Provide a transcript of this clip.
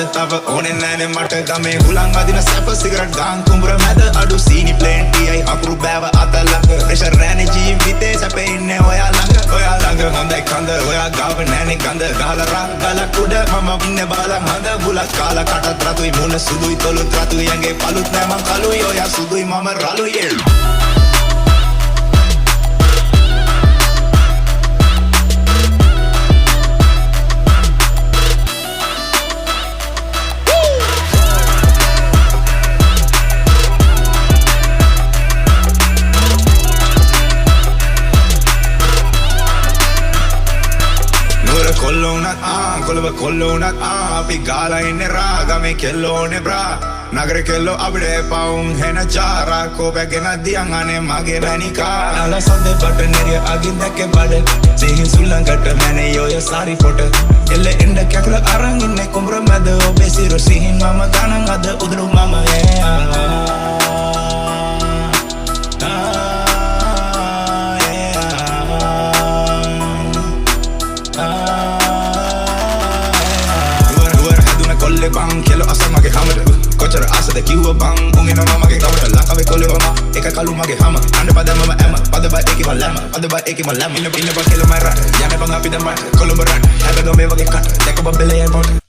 තව ඕනේ නෑනේ මට ගමේ හුලං අදින සැප සිගරට් ගාන් කුඹුර මැද අඩු සීනි ප්ලේන්ටියයි අකුරු බෑව අතලඟ ප්‍රෙෂර් නෑනේ ජීවිතේ සැපේ ඉන්නේ ඔයා ළඟ හොඳයි කඳ ඔයා ගාව නෑනේ ගඳ ගහලා රා ගලක් උඩ මම ඉන්නේ බාලා හඳ බුලත් කාලා කටත් රතුයි මුණ සුදුයි තොලුත් රතුයි ඇඟේ පළුත් නෑ මං කළුයි ඔයා සුදුයි මම රළුයි කොල්ලෝනත් අපි ගාලා ඉන්නේ රාගමේ කෙල්ලෝනේ බ්‍රා නගර කෙල්ලෝ අපිට පවුම් හෙන චාරා කෝපැගෙන දියන් අනේ මගේ වැනිකා අලා සද්දේ බටනරිය අගින් දැක්කේ බඩ සිහින් සුල්ලංකට මැනේ යෝය සාරි ෆොට එල්ල එන්න කැකල අරන් ඉන්නේ කුඹර මැද ඔබේ සිරු සිහින් මම ගණන් අද උදුරු මම bang kelo asa mage hamada kochara asa de kiwa bang ungena mama ge kamata lakawe kole mama eka kalu mage hama ande pada mama emma pada ba eki malama pada ba eki malama inna ba kelo mara yana bang api da mat kolombaran aga do me wage kat deko ba bele e bot